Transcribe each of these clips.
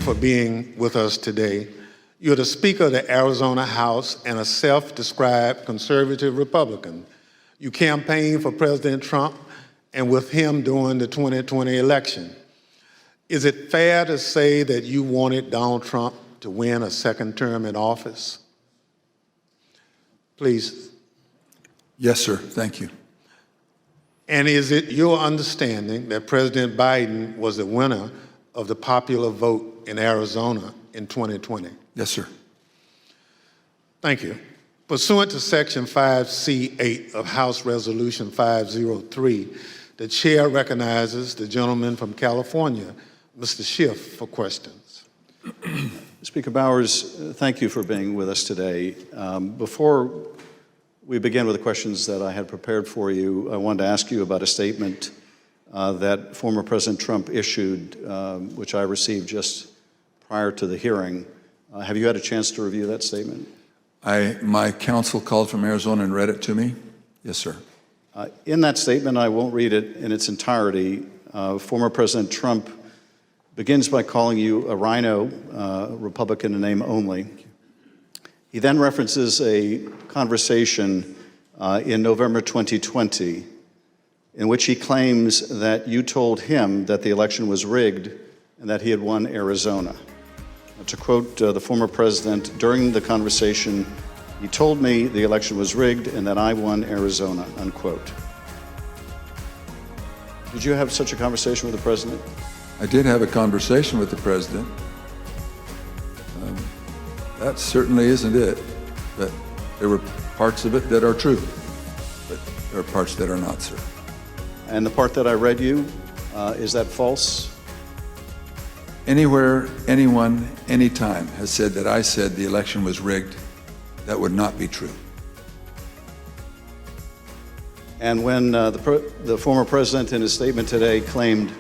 for being with us today. You're the Speaker of the Arizona House and a self-described conservative Republican. You campaigned for President Trump and with him during the 2020 election. Is it fair to say that you wanted Donald Trump to win a second term in office? Please. Yes, sir. Thank you. And is it your understanding that President Biden was the winner of the popular vote in Arizona in 2020? Yes, sir. Thank you. Pursuant to Section 5C8 of House Resolution 503, the chair recognizes the gentleman from California, Mr. Schiff, for questions. Speaker Bowers, thank you for being with us today. Before we begin with the questions that I had prepared for you, I wanted to ask you about a statement that former President Trump issued, which I received just prior to the hearing. Have you had a chance to review that statement? My counsel called from Arizona and read it to me. Yes, sir. In that statement, I won't read it in its entirety. Former President Trump begins by calling you a rhino, Republican in name only. He then references a conversation in November 2020 in which he claims that you told him that the election was rigged and that he had won Arizona. To quote the former president, during the conversation, he told me the election was rigged and that I won Arizona, unquote. Did you have such a conversation with the president? I did have a conversation with the president. That certainly isn't it, but there were parts of it that are true, but there are parts that are not, sir. And the part that I read you, is that false? Anywhere, anyone, anytime has said that I said the election was rigged, that would not be true. And when the former president in his statement today claimed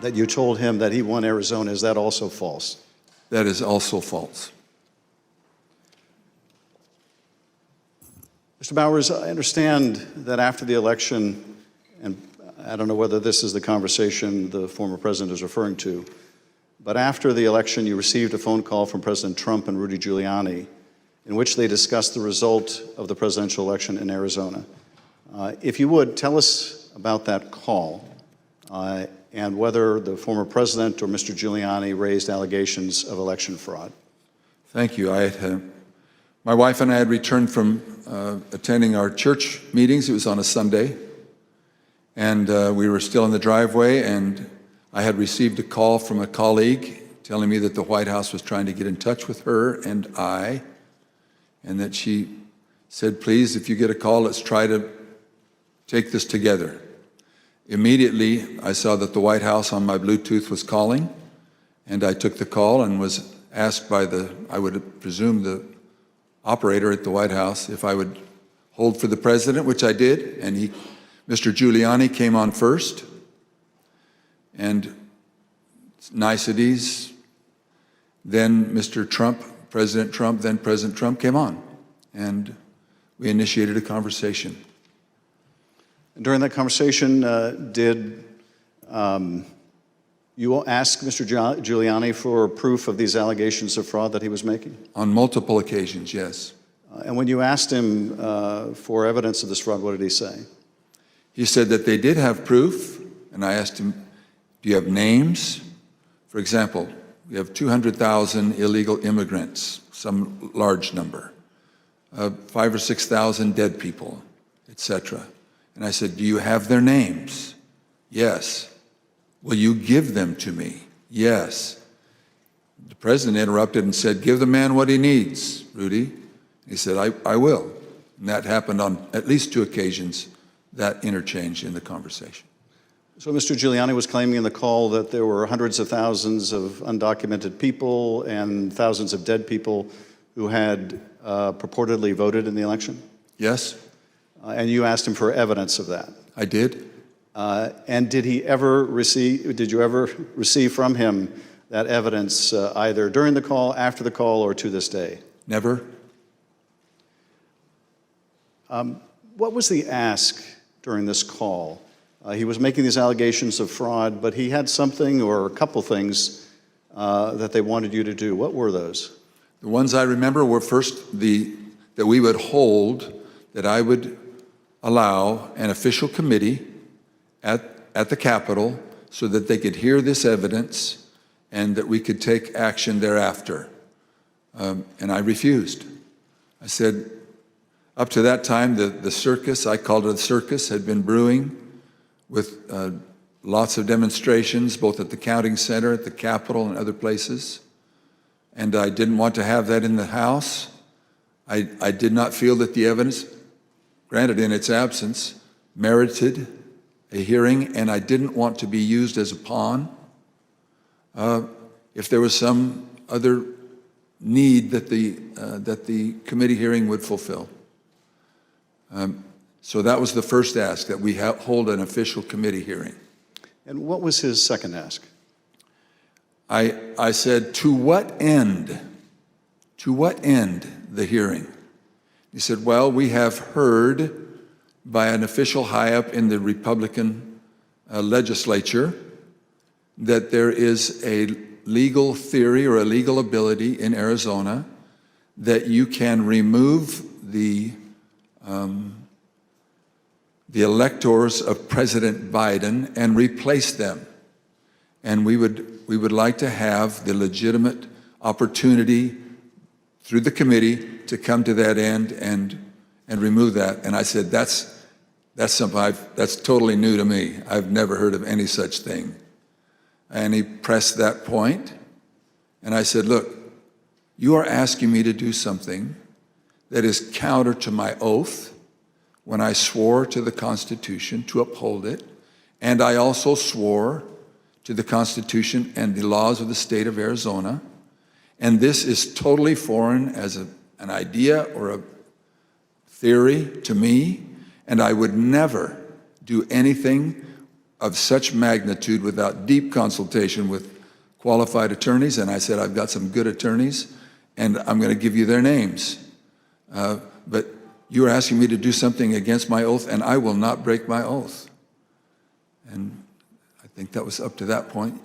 that you told him that he won Arizona, is that also false? That is also false. Mr. Bowers, I understand that after the election, and I don't know whether this is the conversation the former president is referring to, but after the election, you received a phone call from President Trump and Rudy Giuliani in which they discussed the result of the presidential election in Arizona. If you would, tell us about that call and whether the former president or Mr. Giuliani raised allegations of election fraud. Thank you. My wife and I had returned from attending our church meetings. It was on a Sunday, and we were still in the driveway, and I had received a call from a colleague telling me that the White House was trying to get in touch with her and I, and that she said, please, if you get a call, let's try to take this together. Immediately, I saw that the White House on my Bluetooth was calling, and I took the call and was asked by I would presume the operator at the White House if I would hold for the president, which I did, and Mr. Giuliani came on first, and niceties, then Mr. Trump, President Trump, then President Trump came on, and we initiated a conversation. During that conversation, did you ask Mr. Giuliani for proof of these allegations of fraud that he was making? On multiple occasions, yes. And when you asked him for evidence of this fraud, what did he say? He said that they did have proof, and I asked him, do you have names? For example, we have 200,000 illegal immigrants, some large number, 5,000 or 6,000 dead people, etc. And I said, do you have their names? Yes. Will you give them to me? Yes. The president interrupted and said, give the man what he needs, Rudy. He said, I will. And that happened on at least 2 occasions, that interchange in the conversation. So Mr. Giuliani was claiming in the call that there were hundreds of thousands of undocumented people and thousands of dead people who had purportedly voted in the election? Yes. And you asked him for evidence of that? I did. And did you ever receive from him that evidence either during the call, after the call, or to this day? Never. What was the ask during this call? He was making these allegations of fraud, but he had something or a couple things that they wanted you to do. What were those? The ones I remember were first that we would hold, that I would allow an official committee at the Capitol so that they could hear this evidence and that we could take action thereafter. And I refused. I said, up to that time, the circus, I called it a circus, had been brewing with lots of demonstrations, both at the counting center, at the Capitol, and other places. And I didn't want to have that in the House. I did not feel that the evidence, granted in its absence, merited a hearing, and I didn't want to be used as a pawn if there was some other need that the committee hearing would fulfill. So that was the first ask, that we hold an official committee hearing. And what was his second ask? I said, to what end? To what end the hearing? He said, well, we have heard by an official high up in the Republican legislature that there is a legal theory or a legal ability in Arizona that you can remove the electors of President Biden and replace them. And we would like to have the legitimate opportunity through the committee to come to that end and remove that. And I said, that's something that's totally new to me. I've never heard of any such thing. And he pressed that point, and I said, look, you are asking me to do something that is counter to my oath when I swore to the Constitution to uphold it, and I also swore to the Constitution and the laws of the state of Arizona, and this is totally foreign as an idea or a theory to me, and I would never do anything of such magnitude without deep consultation with qualified attorneys. And I said, I've got some good attorneys, and I'm going to give you their names. But you are asking me to do something against my oath, and I will not break my oath. And I think that was up to that point.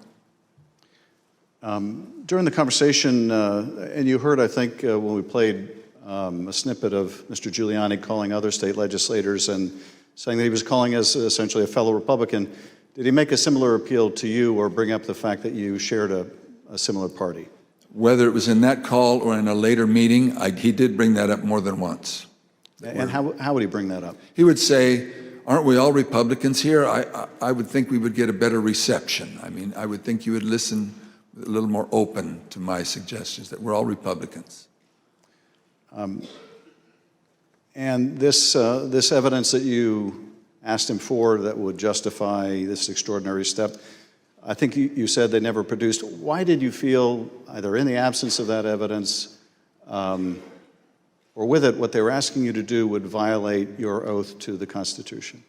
During the conversation, and you heard, I think, when we played a snippet of Mr. Giuliani calling other state legislators and saying that he was calling us essentially a fellow Republican, did he make a similar appeal to you or bring up the fact that you shared a similar party? Whether it was in that call or in a later meeting, he did bring that up more than once. And how would he bring that up? He would say, aren't we all Republicans here? I would think we would get a better reception. I mean, I would think you would listen a little more open to my suggestions, that we're all Republicans. And this evidence that you asked him for that would justify this extraordinary step, I think you said they never produced. Why did you feel, either in the absence of that evidence or with it, what they were asking you to do would violate your oath to the Constitution?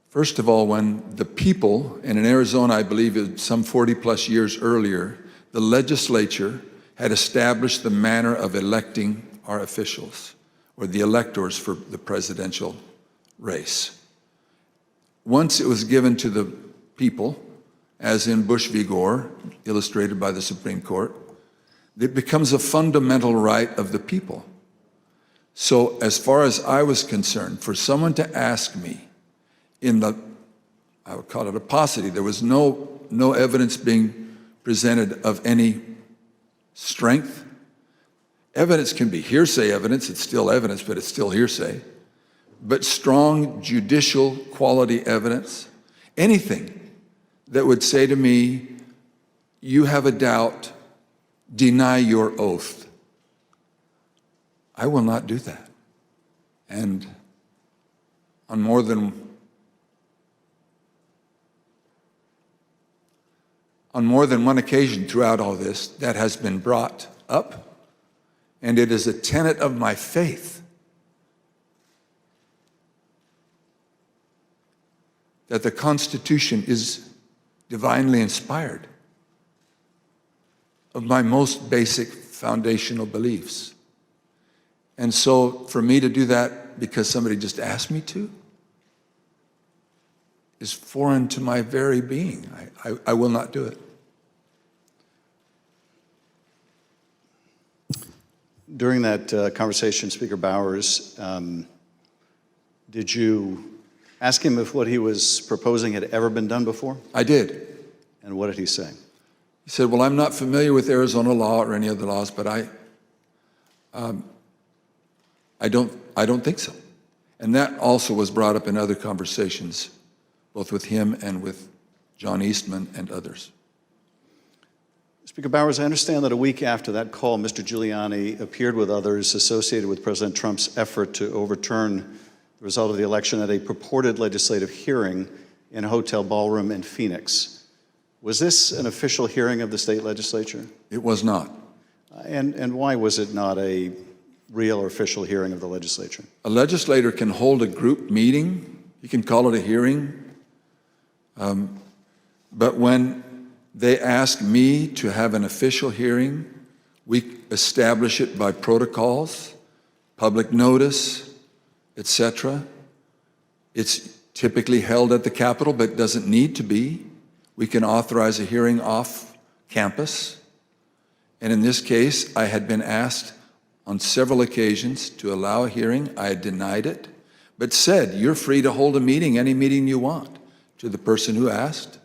First of all, when the people, and in Arizona, I believe it was some 40 plus years earlier, the legislature had established the manner of electing our officials, or the electors for the presidential race. Once it was given to the people, as in Bush v. Gore, illustrated by the Supreme Court, it becomes a fundamental right of the people. So as far as I was concerned, for someone to ask me I would call it a paucity, there was no evidence being presented of any strength. Evidence can be hearsay evidence, it's still evidence, but it's still hearsay. But strong judicial quality evidence, anything that would say to me, you have a doubt, deny your oath. I will not do that. And on more than one occasion throughout all this, that has been brought up, and it is a tenet of my faith that the Constitution is divinely inspired of my most basic foundational beliefs. And so for me to do that because somebody just asked me to, is foreign to my very being. I will not do it. During that conversation, Speaker Bowers, did you ask him if what he was proposing had ever been done before? I did. And what did he say? He said, well, I'm not familiar with Arizona law or any other laws, but I don't think so. And that also was brought up in other conversations, both with him and with John Eastman and others. Speaker Bowers, I understand that a week after that call, Mr. Giuliani appeared with others associated with President Trump's effort to overturn the result of the election at a purported legislative hearing in a hotel ballroom in Phoenix. Was this an official hearing of the state legislature? It was not. And why was it not a real or official hearing of the legislature? A legislator can hold a group meeting. You can call it a hearing. But when they ask me to have an official hearing, we establish it by protocols, public notice, etc. It's typically held at the Capitol, but doesn't need to be. We can authorize a hearing off campus. And in this case, I had been asked on several occasions to allow a hearing. I had denied it, but said, you're free to hold a meeting, any meeting you want, to the person who asked,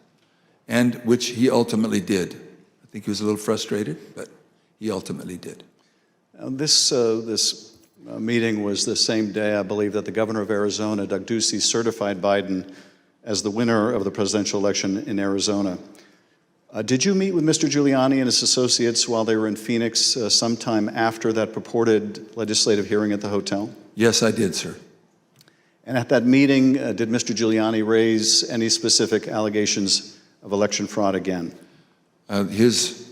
and which he ultimately did. I think he was a little frustrated, but he ultimately did. This meeting was the same day, I believe, that the governor of Arizona, Doug Ducey, certified Biden as the winner of the presidential election in Arizona. Did you meet with Mr. Giuliani and his associates while they were in Phoenix sometime after that purported legislative hearing at the hotel? Yes, I did, sir. And at that meeting, did Mr. Giuliani raise any specific allegations of election fraud again? His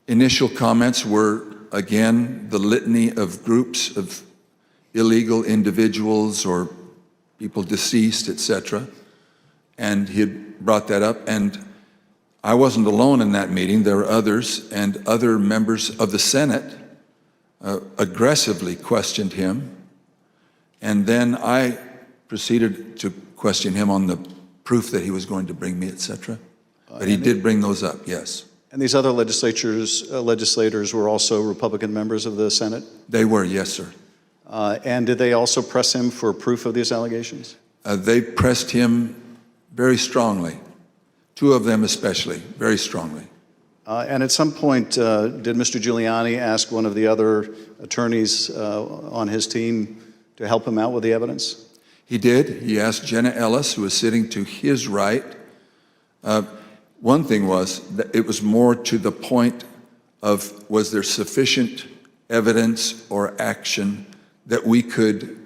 initial comments were, again, the litany of groups of illegal individuals or people deceased, etc. And he had brought that up, and I wasn't alone in that meeting. There were others, and other members of the Senate aggressively questioned him. And then I proceeded to question him on the proof that he was going to bring me, etc. But he did bring those up, yes. And these other legislators were also Republican members of the Senate? They were, yes, sir. And did they also press him for proof of these allegations? They pressed him very strongly. Two of them especially, very strongly. And at some point, did Mr. Giuliani ask one of the other attorneys on his team to help him out with the evidence? He did. He asked Jenna Ellis, who was sitting to his right. One thing was that it was more to the point of, was there sufficient evidence or action that we could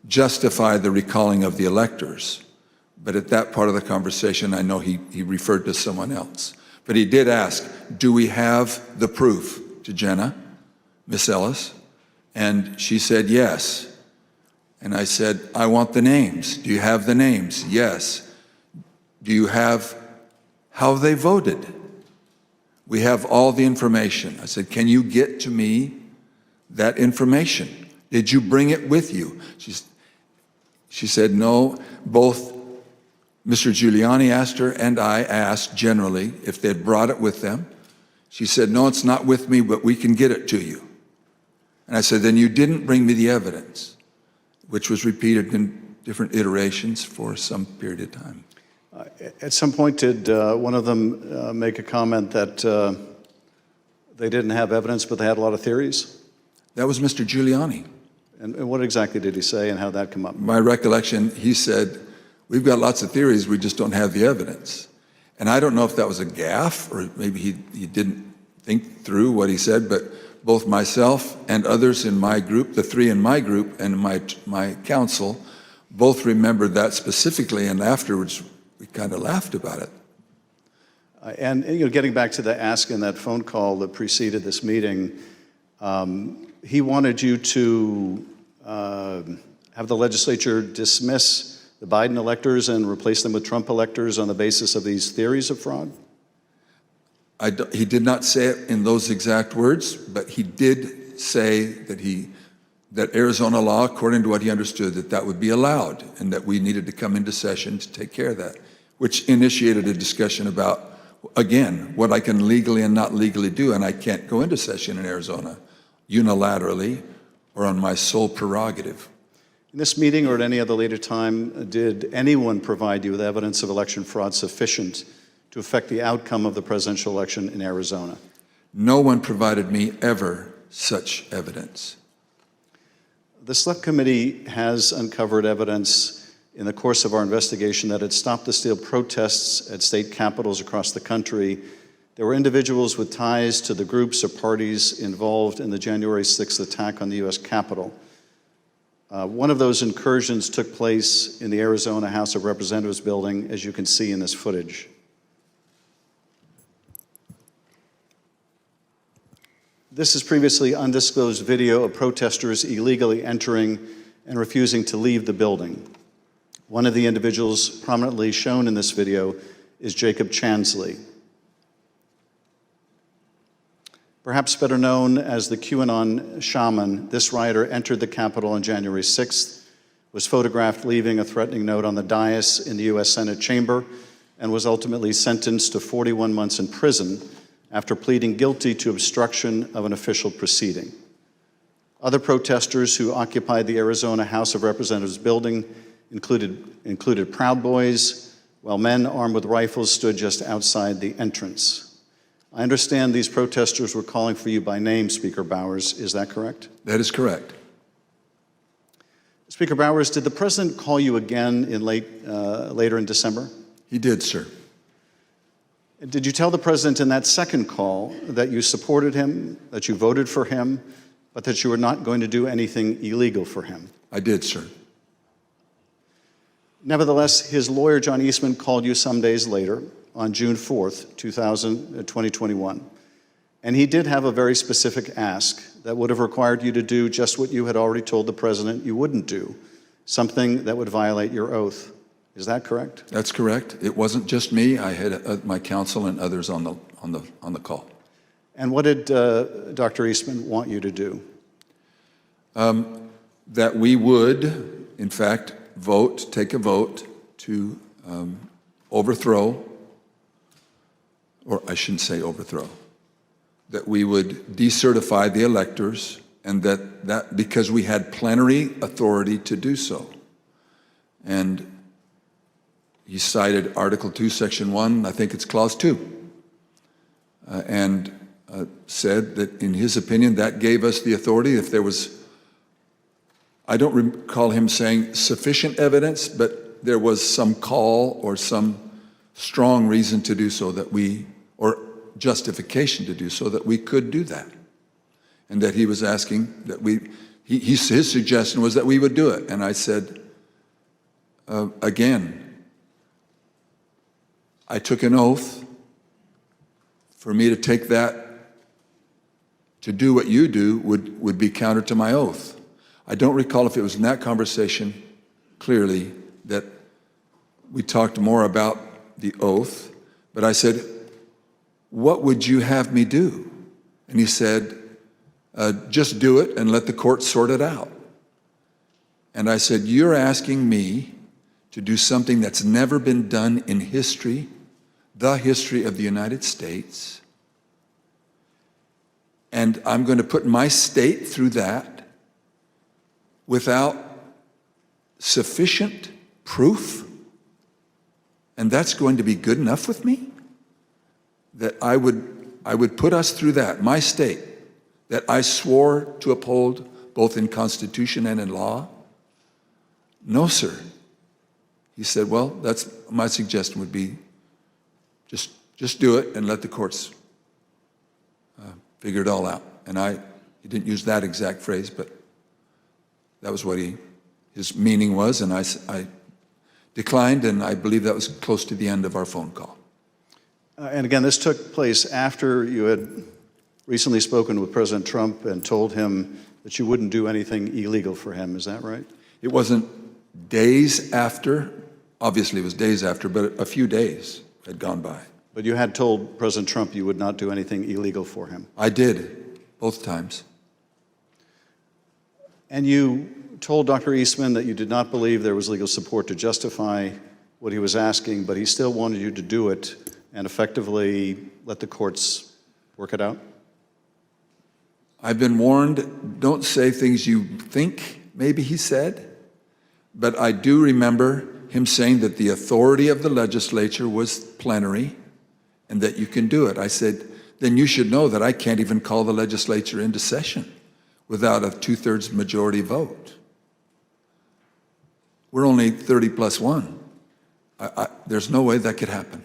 justify the recalling of the electors? But at that part of the conversation, I know he referred to someone else. But he did ask, do we have the proof, to Jenna, Miss Ellis? And she said, yes. And I said, I want the names. Do you have the names? Yes. Do you have how they voted? We have all the information. I said, can you get to me that information? Did you bring it with you? She said, no. Both Mr. Giuliani asked her and I asked generally if they'd brought it with them. She said, no, it's not with me, but we can get it to you. And I said, then you didn't bring me the evidence, which was repeated in different iterations for some period of time. At some point, did one of them make a comment that they didn't have evidence, but they had a lot of theories? That was Mr. Giuliani. And what exactly did he say, and how did that come up? My recollection, he said, we've got lots of theories, we just don't have the evidence. And I don't know if that was a gaffe, or maybe he didn't think through what he said, but both myself and others in my group, the three in my group and my council, both remembered that specifically, and afterwards we kind of laughed about it. And getting back to the ask in that phone call that preceded this meeting, he wanted you to have the legislature dismiss the Biden electors and replace them with Trump electors on the basis of these theories of fraud? He did not say it in those exact words, but he did say that Arizona law, according to what he understood, that would be allowed and that we needed to come into session to take care of that, which initiated a discussion about, again, what I can legally and not legally do, and I can't go into session in Arizona unilaterally or on my sole prerogative. In this meeting or at any other later time, did anyone provide you with evidence of election fraud sufficient to affect the outcome of the presidential election in Arizona? No one provided me ever such evidence. The Select Committee has uncovered evidence in the course of our investigation that at Stop the Steal protests at state capitals across the country, there were individuals with ties to the groups or parties involved in the January 6th attack on the U.S. Capitol. One of those incursions took place in the Arizona House of Representatives building, as you can see in this footage. This is previously undisclosed video of protesters illegally entering and refusing to leave the building. One of the individuals prominently shown in this video is Jacob Chansley. Perhaps better known as the QAnon shaman, this rioter entered the Capitol on January 6th, was photographed leaving a threatening note on the dais in the U.S. Senate chamber, and was ultimately sentenced to 41 months in prison after pleading guilty to obstruction of an official proceeding. Other protesters who occupied the Arizona House of Representatives building included Proud Boys, while men armed with rifles stood just outside the entrance. I understand these protesters were calling for you by name, Speaker Bowers. Is that correct? That is correct. Speaker Bowers, did the president call you again in later in December? He did, sir. Did you tell the president in that second call that you supported him, that you voted for him, but that you were not going to do anything illegal for him? I did, sir. Nevertheless, his lawyer, John Eastman, called you some days later on June 4th, 2021. And he did have a very specific ask that would have required you to do just what you had already told the president you wouldn't do, something that would violate your oath. Is that correct? That's correct. It wasn't just me. I had my counsel and others on the call. And what did Dr. Eastman want you to do? That we would, in fact, take a vote to overthrow, or I shouldn't say overthrow, that we would decertify the electors, and that because we had plenary authority to do so. And he cited Article 2, Section 1, I think it's Clause 2, and said that in his opinion that gave us the authority if there was, I don't recall him saying sufficient evidence, but there was some call or some strong reason to do so or justification to do so that we could do that. And that he was asking that his suggestion was that we would do it. And I said, again, I took an oath. For me to take that, to do what you do, would be counter to my oath. I don't recall if it was in that conversation, clearly, that we talked more about the oath, but I said, what would you have me do? And he said, just do it and let the court sort it out. And I said, you're asking me to do something that's never been done in history, the history of the United States, and I'm going to put my state through that without sufficient proof, and that's going to be good enough with me? That I would put us through that, my state, that I swore to uphold both in Constitution and in law? No, sir. He said, well, that's my suggestion would be just do it and let the courts figure it all out. And he didn't use that exact phrase, but that was what his meaning was, and I declined, and I believe that was close to the end of our phone call. And again, this took place after you had recently spoken with President Trump and told him that you wouldn't do anything illegal for him. Is that right? It wasn't days after. Obviously, it was days after, but a few days had gone by. But you had told President Trump you would not do anything illegal for him. I did, both times. And you told Dr. Eastman that you did not believe there was legal support to justify what he was asking, but he still wanted you to do it and effectively let the courts work it out? I've been warned, don't say things you think maybe he said, but I do remember him saying that the authority of the legislature was plenary and that you can do it. I said, then you should know that I can't even call the legislature into session without a 2/3 majority vote. We're only 30 plus 1. There's no way that could happen.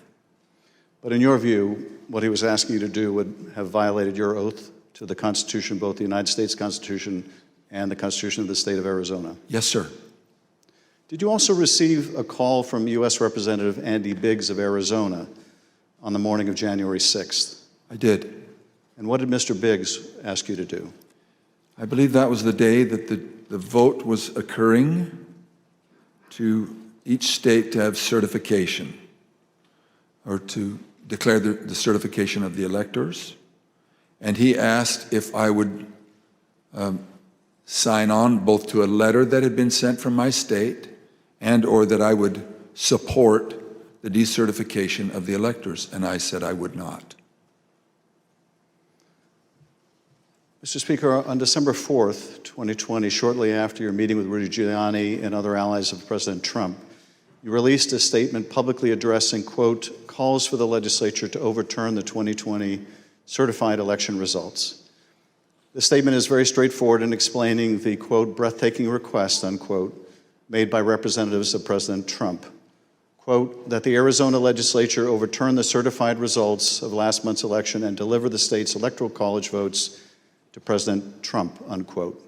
But in your view, what he was asking you to do would have violated your oath to the Constitution, both the United States Constitution and the Constitution of the state of Arizona. Yes, sir. Did you also receive a call from U.S. Representative Andy Biggs of Arizona on the morning of January 6th? I did. And what did Mr. Biggs ask you to do? I believe that was the day that the vote was occurring to each state to have certification, or to declare the certification of the electors. And he asked if I would sign on both to a letter that had been sent from my state and or that I would support the decertification of the electors. And I said I would not. Mr. Speaker, on December 4th, 2020, shortly after your meeting with Rudy Giuliani and other allies of President Trump, you released a statement publicly addressing, quote, calls for the legislature to overturn the 2020 certified election results. The statement is very straightforward in explaining the, quote, breathtaking request, unquote, made by representatives of President Trump, quote, that the Arizona legislature overturn the certified results of last month's election and deliver the state's electoral college votes to President Trump, unquote.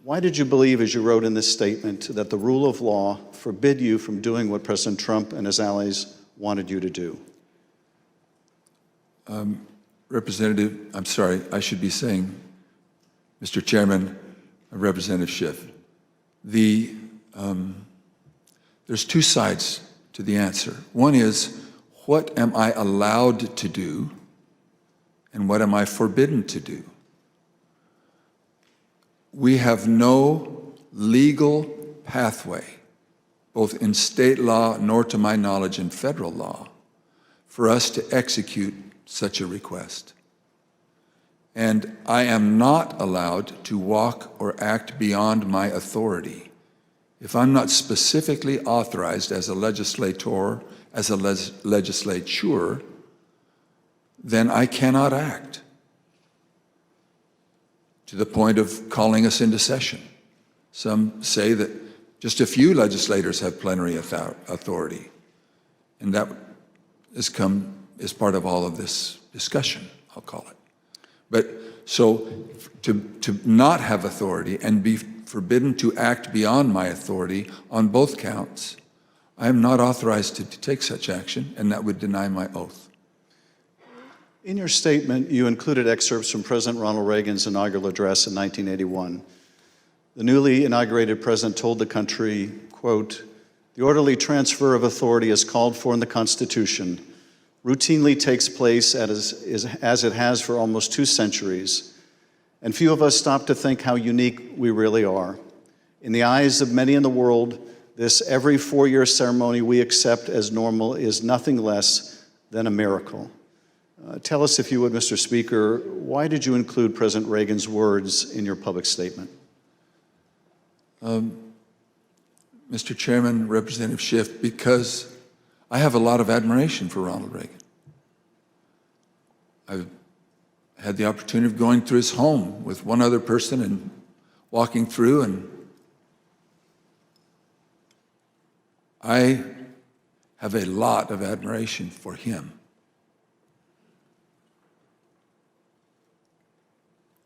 Why did you believe, as you wrote in this statement, that the rule of law forbid you from doing what President Trump and his allies wanted you to do? Representative, I'm sorry, I should be saying, Mr. Chairman, Representative Schiff, there's two sides to the answer. One is, what am I allowed to do, and what am I forbidden to do? We have no legal pathway, both in state law nor to my knowledge in federal law, for us to execute such a request. And I am not allowed to walk or act beyond my authority. If I'm not specifically authorized as a legislator, as a legislature, then I cannot act to the point of calling us into session. Some say that just a few legislators have plenary authority, and that has come as part of all of this discussion, I'll call it. But so to not have authority and be forbidden to act beyond my authority on both counts, I am not authorized to take such action, and that would deny my oath. In your statement, you included excerpts from President Ronald Reagan's inaugural address in 1981. The newly inaugurated president told the country, quote, the orderly transfer of authority as called for in the Constitution routinely takes place as it has for almost 2 centuries, and few of us stop to think how unique we really are. In the eyes of many in the world, this every 4-year ceremony we accept as normal is nothing less than a miracle. Tell us, if you would, Mr. Speaker, why did you include President Reagan's words in your public statement? Mr. Chairman, Representative Schiff, because I have a lot of admiration for Ronald Reagan. I've had the opportunity of going through his home with one other person and walking through, and I have a lot of admiration for him.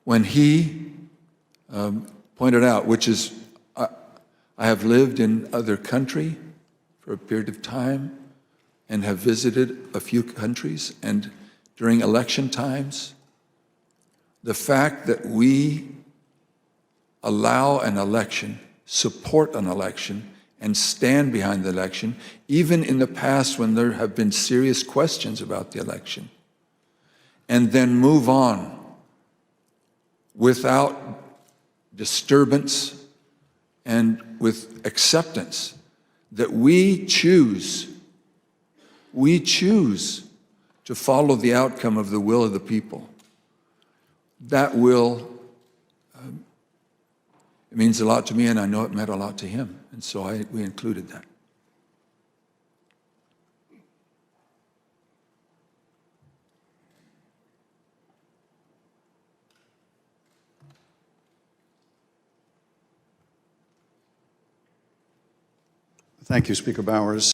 When he pointed out, which is, I have lived in other country for a period of time and have visited a few countries, and during election times, the fact that we allow an election, support an election, and stand behind the election, even in the past when there have been serious questions about the election, and then move on without disturbance and with acceptance that we choose to follow the outcome of the will of the people, that will, it means a lot to me, and I know it meant a lot to him. And so we included that. Thank you, Speaker Bowers.